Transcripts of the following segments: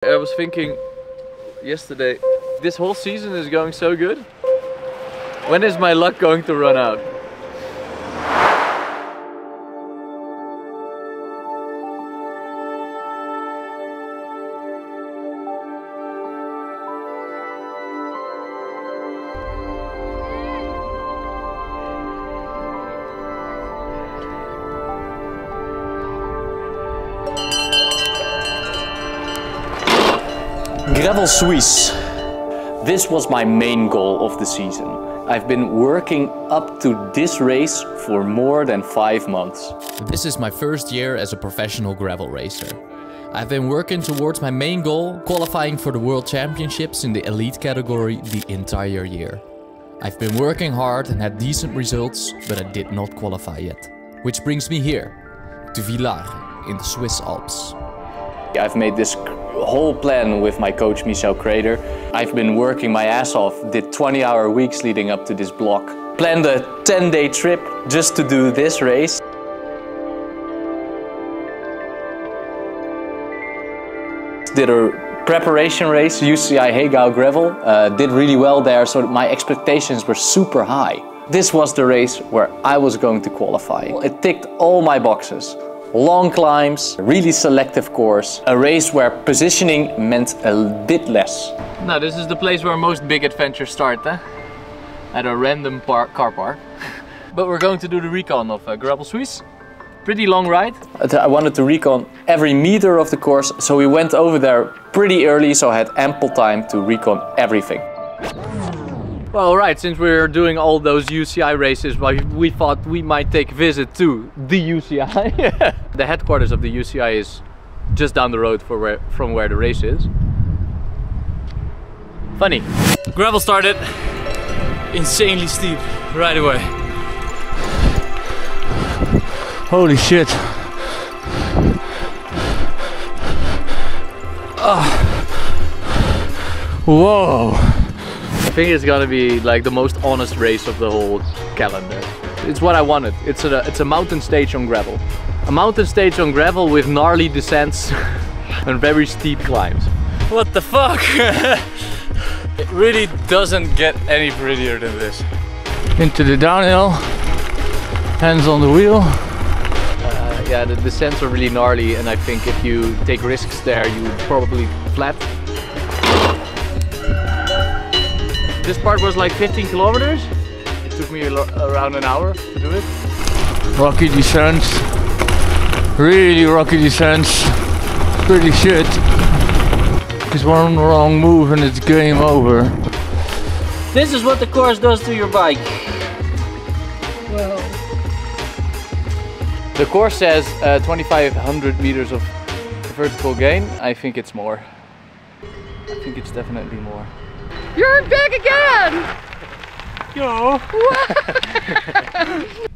I was thinking yesterday, this whole season is going so good. When is my luck going to run out? Gravel Suisse. This was my main goal of the season. I've been working up to this race for more than 5 months. This is my first year as a professional gravel racer. I've been working towards my main goal, qualifying for the World Championships in the elite category the entire year. I've been working hard and had decent results, but I did not qualify yet. Which brings me here, to Villars in the Swiss Alps. I've made this whole plan with my coach Michel Krader. I've been working my ass off, did 20-hour weeks leading up to this block. Planned a 10-day trip just to do this race. Did a preparation race, UCI Gravel. Did really well there, so my expectations were super high. This was the race where I was going to qualify. It ticked all my boxes. Long climbs, really selective course, a race where positioning meant a bit less. Now this is the place where most big adventures start, eh? At a random car park. But we're going to do the recon of Gravel Suisse. Pretty long ride. I wanted to recon every meter of the course, so we went over there pretty early, so I had ample time to recon everything. Well, right, since we're doing all those UCI races, we thought we might take a visit to the UCI. The headquarters of the UCI is just down the road from where the race is. Funny. Gravel started insanely steep right away. Holy shit. Whoa. I think it's gonna be like the most honest race of the whole calendar. It's what I wanted. It's a mountain stage on gravel. A mountain stage on gravel with gnarly descents and very steep climbs. What the fuck? It really doesn't get any prettier than this. Into the downhill, hands on the wheel. Yeah, the descents are really gnarly, and I think if you take risks there, you would probably flat. This part was like 15 kilometers. It took me around an hour to do it. Rocky descents. Really rocky descents. Pretty shit. Just one wrong move and it's game over. This is what the course does to your bike. Well, the course says 2,500 meters of vertical gain. I think it's more. I think it's definitely more. you're back again! Yo!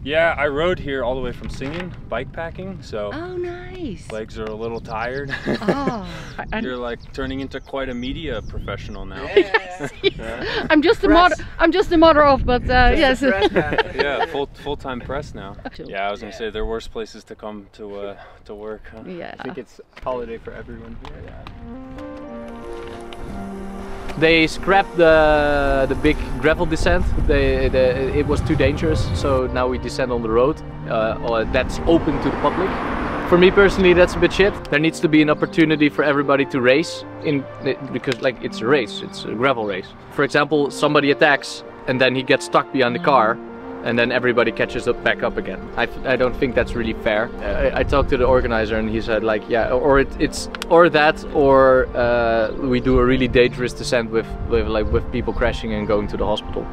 Yeah, I rode here all the way from Singen, bike packing, so Oh, nice! legs are a little tired. Oh, You're like turning into quite a media professional now. yeah. I'm just the mother of, but yes. Yeah, full-time press now. Yeah, I was gonna say there are worse places to come to work. Huh? Yeah. I think it's a holiday for everyone here. Yeah. They scrapped the big gravel descent. It was too dangerous, so now we descend on the road that's open to the public. For me personally, that's a bit shit. There needs to be an opportunity for everybody to race because like it's a race, it's a gravel race. For example, somebody attacks and then he gets stuck behind the car, and then everybody catches up back up again. I don't think that's really fair. I talked to the organizer and he said like, yeah, or it's that, or we do a really dangerous descent with people crashing and going to the hospital.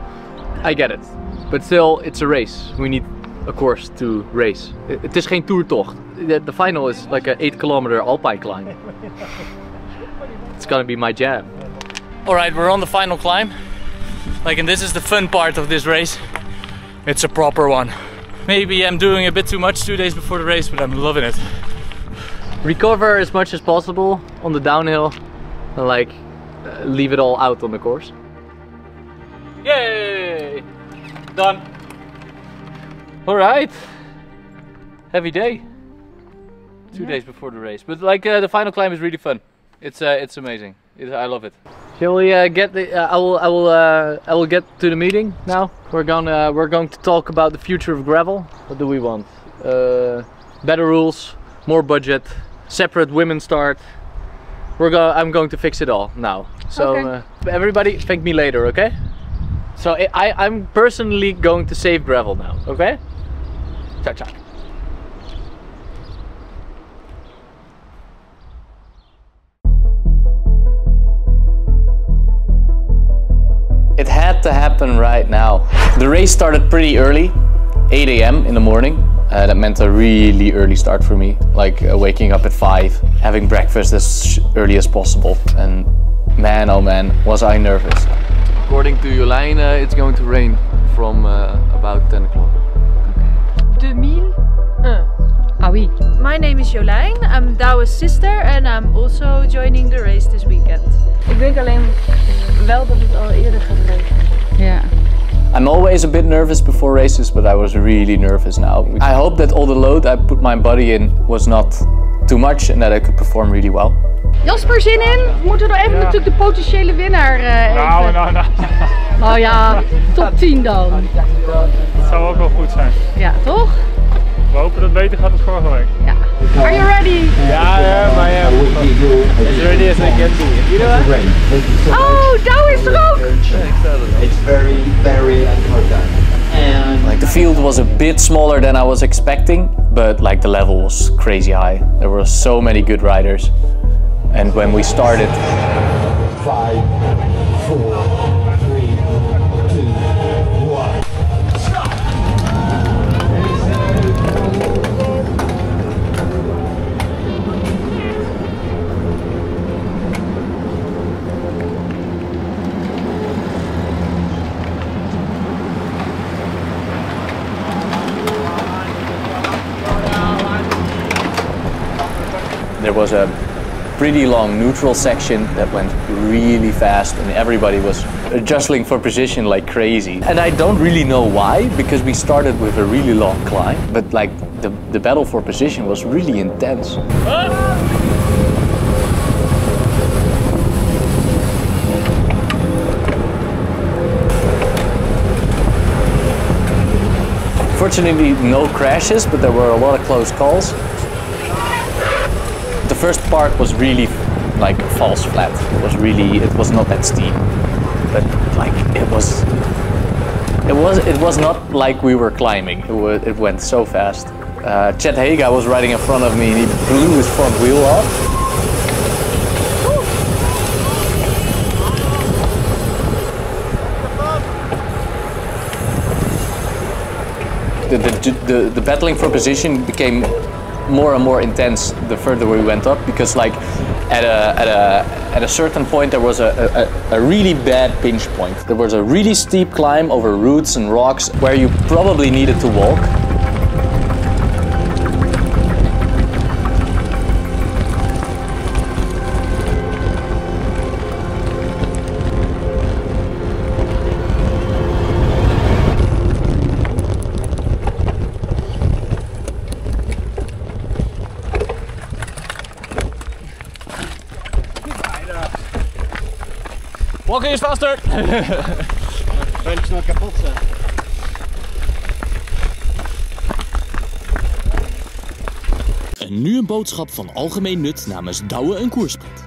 I get it, but still, it's a race. We need a course to race. Het is geen toertocht. The final is like an 8-kilometer alpine climb. It's gonna be my jam. Alright, we're on the final climb. And this is the fun part of this race. It's a proper one. Maybe I'm doing a bit too much 2 days before the race, but I'm loving it. Recover as much as possible on the downhill and leave it all out on the course. Yay! Done. Alright. Heavy day. 2 days before the race. But the final climb is really fun. It's amazing. I love it. Shall we get the? I will get to the meeting now. We're going to talk about the future of gravel. What do we want? Better rules, more budget, separate women's start. I'm going to fix it all now. So okay. Everybody, thank me later, okay? So I'm personally going to save gravel now, okay? Ciao, ciao. It had to happen right now. The race started pretty early, 8 AM in the morning. That meant a really early start for me, like waking up at 5, having breakfast as early as possible. And man, oh man, was I nervous. According to Jolijn, it's going to rain from about 10 o'clock. 2001. Ah oui. My name is Jolijn, I'm Douwe's sister and I'm also joining the race this weekend. Ik denk alleen wel dat het al eerder gaat regenen. Ja. I'm always a bit nervous before races, but I was really nervous now. I hope that all the load I put my body in was not too much and that I could perform really well. Jasper, zin in? We moeten er even natuurlijk de potentiële winnaar even... Nou ja, top 10 dan. Dat zou ook wel goed zijn. Ja, toch? We hopen dat het beter gaat dan vorige week. Ja. Are you ready? Ja, maar ja. As ready as I can be. You know what? Oh, Douwe is er ook! It's very, very important. And Like the field was a bit smaller than I was expecting, but like the level was crazy high. There were so many good riders. And when we started... 5, 4, 3, 2, 1. There was a pretty long neutral section that went really fast and everybody was adjusting for position like crazy. And I don't really know why, because we started with a really long climb, but like the battle for position was really intense. Fortunately, no crashes, but there were a lot of close calls. The first part was really like false flat. It was not that steep, but like it was not like we were climbing. It went so fast. Chet Haga was riding in front of me and he blew his front wheel off. The battling for position became more and more intense the further we went up, because like at a certain point there was a really bad pinch point. There was a really steep climb over roots and rocks where you probably needed to walk. Walking is faster! Ben je snel kapot zijn. En nu een boodschap van algemeen nut namens Douwe en Koerspret.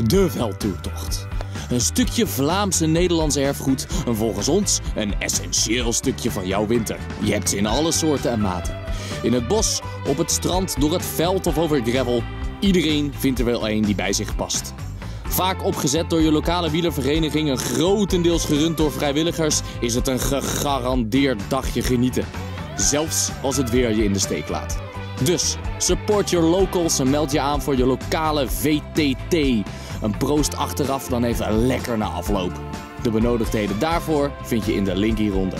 De veldtoertocht. Een stukje Vlaams en Nederlands erfgoed en volgens ons een essentieel stukje van jouw winter. Je hebt ze in alle soorten en maten. In het bos, op het strand, door het veld of over gravel. Iedereen vindt er wel een die bij zich past. Vaak opgezet door je lokale wielervereniging en grotendeels gerund door vrijwilligers, is het een gegarandeerd dagje genieten. Zelfs als het weer je in de steek laat. Dus support your locals en meld je aan voor je lokale VTT. Een proost achteraf dan even lekker na afloop. De benodigdheden daarvoor vind je in de link hieronder.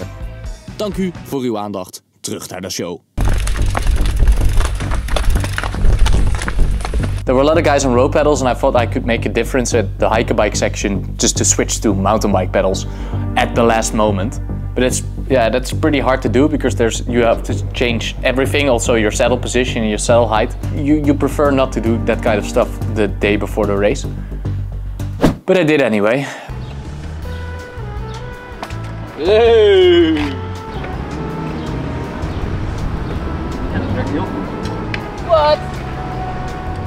Dank u voor uw aandacht. Terug naar de show. There were a lot of guys on road pedals and I thought I could make a difference at the hike-a-bike section just to switch to mountain bike pedals at the last moment. But it's Yeah, that's pretty hard to do because you have to change everything, also your saddle position and your saddle height. You prefer not to do that kind of stuff the day before the race. But I did anyway. Hey! Wat?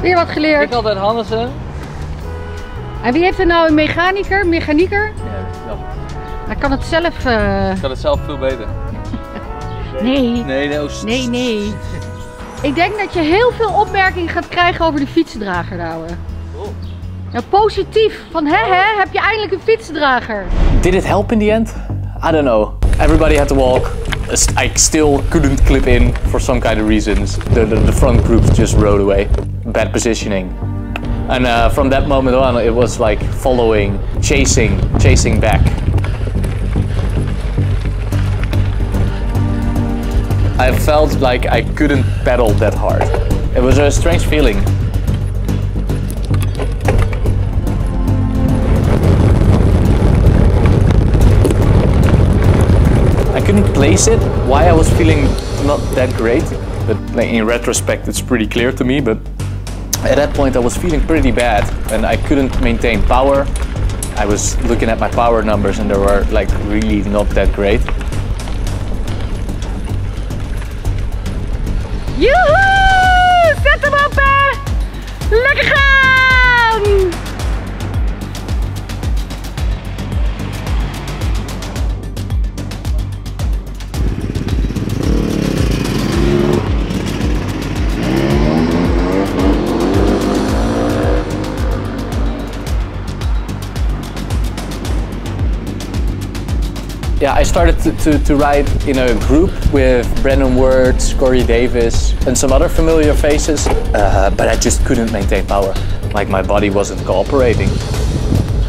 Weer wat geleerd. Ik altijd Hannessen. En wie heeft er nou een mechanieker? Ja, dat Hij kan het zelf... kan het zelf veel beter. Nee. Nee. Ik denk dat je heel veel opmerkingen gaat krijgen over de fietsdrager, Douwe. Nou, positief. Van heb je eindelijk een fietsdrager. Did it help in the end? I don't know. Everybody had to walk. I still couldn't clip in for some kind of reasons. The front group just rode away. Bad positioning. And from that moment on, it was like following, chasing back. I felt like I couldn't pedal that hard. It was a strange feeling. I couldn't place it, why I was feeling not that great. But like, in retrospect it's pretty clear to me, but at that point I was feeling pretty bad and I couldn't maintain power. I was looking at my power numbers and they were like really not that great. Joehoe! Zet hem op, hè! Lekker gaan! Yeah, I started to ride in a group with Wordt, Corey Davis and some other familiar faces, but I just couldn't maintain power. Like my body wasn't cooperating.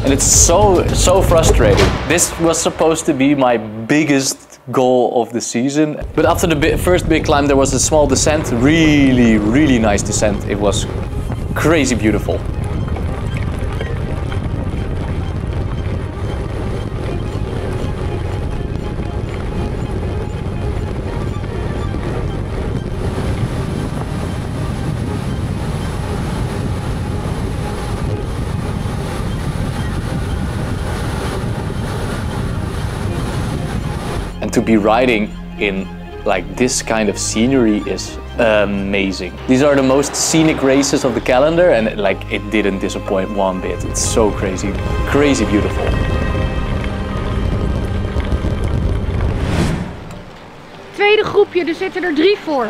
And it's so frustrating. This was supposed to be my biggest goal of the season. But after the first big climb there was a small descent, really nice descent. It was crazy beautiful. And to be riding in like this kind of scenery is amazing. These are the most scenic races of the calendar and like it didn't disappoint one bit. It's so crazy beautiful. Tweede groepje, er zitten er 3 voor.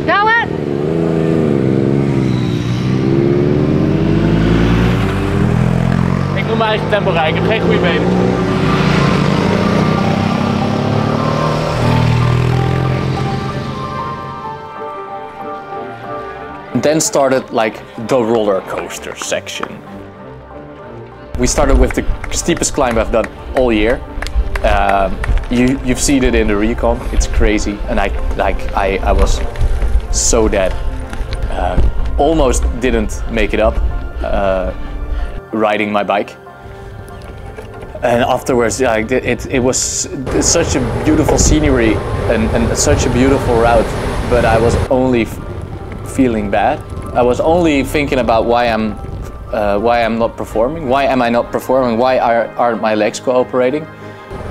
Douwe! Ik moet mijn eigen tempo rijden, ik heb geen goede benen. Then started like the roller coaster section. We started with the steepest climb I've done all year. You've seen it in the recon. It's crazy, and I was so dead. Almost didn't make it up riding my bike. And afterwards, it was such a beautiful scenery and such a beautiful route, but I was only feeling bad. I was only thinking about why I'm not performing. Why am I not performing? Why aren't my legs cooperating?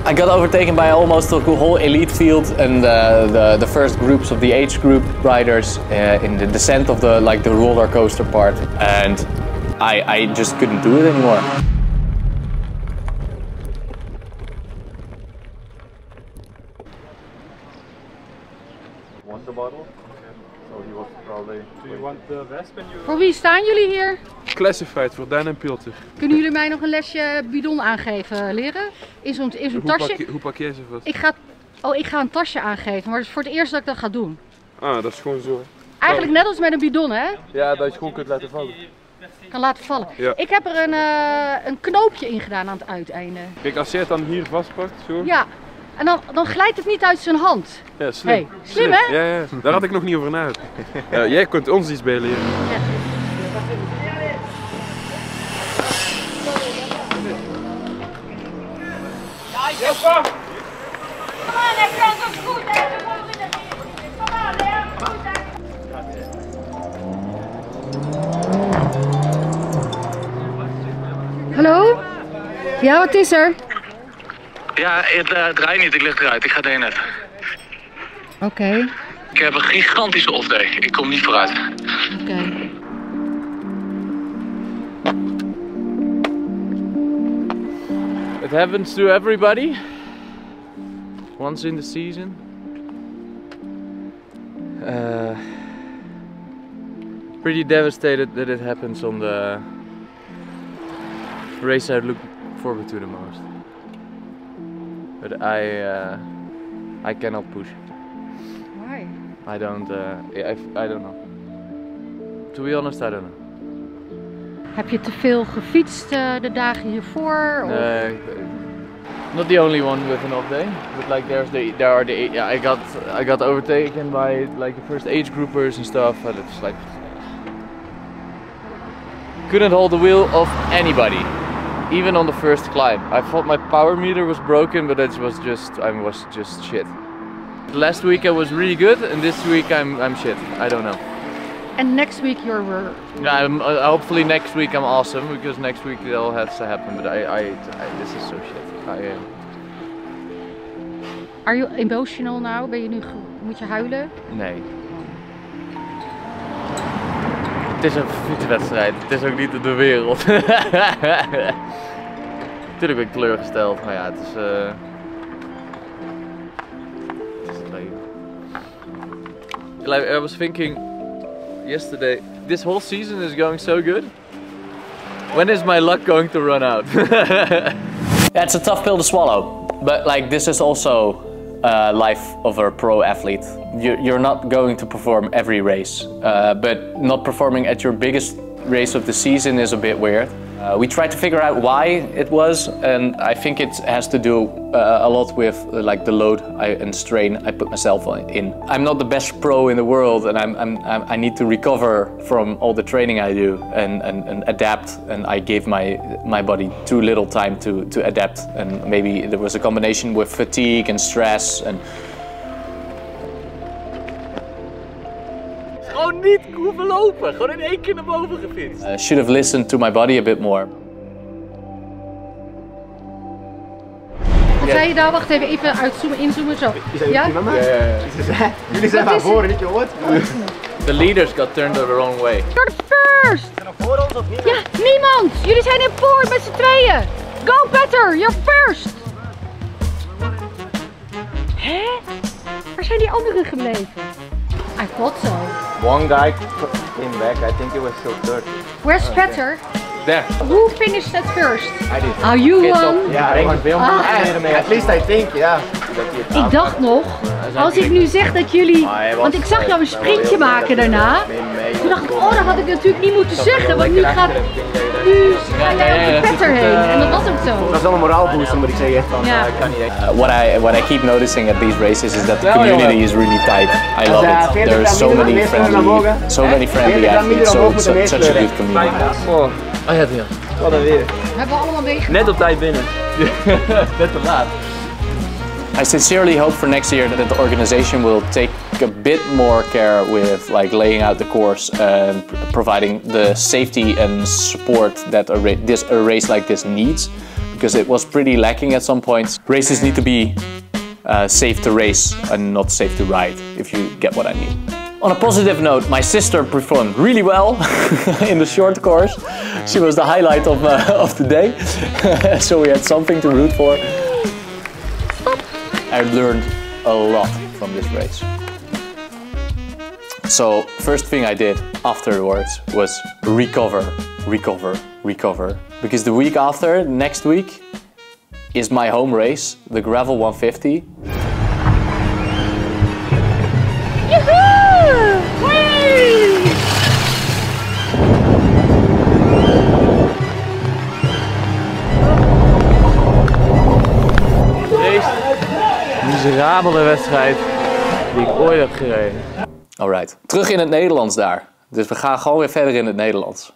I got overtaken by almost the whole elite field and the first groups of the age group riders in the descent of the roller coaster part, and I just couldn't do it anymore. Want the bottle? So he was probably. Do you want the rest? Voor wie staan jullie hier? Classified voor Dan en Pilter. Kunnen jullie mij nog een lesje bidon aangeven, leren? In zo'n tasje. Hoe pak jij ze vast? Ik ga een tasje aangeven, maar het is voor het eerst dat ik dat ga doen. Ah, dat is gewoon zo. Eigenlijk net als met een bidon, hè? Ja, dat je gewoon kunt laten vallen. Kan laten vallen. Ja. Ik heb er een knoopje in gedaan aan het uiteinde. Kijk, als jij het dan hier vastpakt, zo. Ja, en dan glijdt het niet uit zijn hand. Ja, slim. Hey, slim hè? Ja, ja, daar had ik nog niet over nagedacht. Jij kunt ons iets bij leren. Ja. Hallo? Ja, wat is er? Ja, het draait niet, ik lig eruit, ik ga erin net. Oké. Ik heb een gigantische off-day, ik kom niet vooruit. Oké. It happens to everybody. Once in the season. Pretty devastated that it happens on the race I look forward to the most. But I cannot push. Why? I don't know. To be honest, I don't know. Heb je te veel gefietst de dagen hiervoor? Of? Not the only one with an off day, but like there are the yeah, I got overtaken by like the first age groupers and stuff, and it's like couldn't hold the wheel of anybody, even on the first climb. I thought my power meter was broken, but it was just shit. Last week I was really good, and this week I'm shit. I don't know. And next week you're... Yeah, hopefully next week I'm awesome, because next week it all has to happen. But this is so shit. Are you emotional now? Moet je huilen? Nee. Het is een fietswedstrijd. Het is ook niet de wereld. Natuurlijk ben ik teleurgesteld, maar ja, het is het leven. Like, I was thinking yesterday, this whole season is going so good. When is my luck going to run out? Yeah, it's a tough pill to swallow, but like this is also life of a pro athlete. You're not going to perform every race, but not performing at your biggest race of the season is a bit weird. We tried to figure out why it was, and I think it has to do a lot with like the load and strain I put myself in. I'm not the best pro in the world, and I need to recover from all the training I do and adapt. And I gave my body too little time to adapt, and maybe there was a combination with fatigue and stress and. Gewoon niet hoeven lopen, gewoon in één keer naar boven gefietst. Should have listened to my body a bit more. Wat zei je daar? Wacht even uitzoomen, inzoomen, zo. Ja? Jullie zijn van voren, niet gehoord? The leaders got turned the wrong way. You're the first! Ja, niemand! Jullie zijn in voor met z'n tweeën! Go better! You're first! Hè? Waar zijn die anderen gebleven? I thought so. One guy came back, I think he was still third. Where's Petter? There. Who finished at first? I did. Oh, you won? Ja, ik was at least I think, ja. Ik dacht nog, als ik nu zeg dat jullie... Want ik zag jou een sprintje maken daarna. Toen dacht ik, oh, dat had ik natuurlijk niet moeten zeggen, want nu ga jij op de Petter heen. En dat was ook zo. Dat was wel een moraalbooster, moet ik zeggen. Ik kan niet echt. What I keep noticing at these races is that the community is really tight. I love it. There are so many friendly athletes, such a good community. Oh ja, ja. Wat een weer. Hebben we allemaal meegemaakt. Net op tijd binnen. Net te laat. I sincerely hope for next year that the organization will take a bit more care with like laying out the course and providing the safety and support that a race like this needs, because it was pretty lacking at some points. Races need to be safe to race and not safe to ride, if you get what I mean. On a positive note, my sister performed really well in the short course. She was the highlight of the day, so we had something to root for. I learned a lot from this race. So, first thing I did afterwards was recover. Because the week after, next week, is my home race, the Gravel 150. Miserabele wedstrijd die ik ooit heb gereden. Alright, terug in het Nederlands daar. Dus we gaan gewoon weer verder in het Nederlands.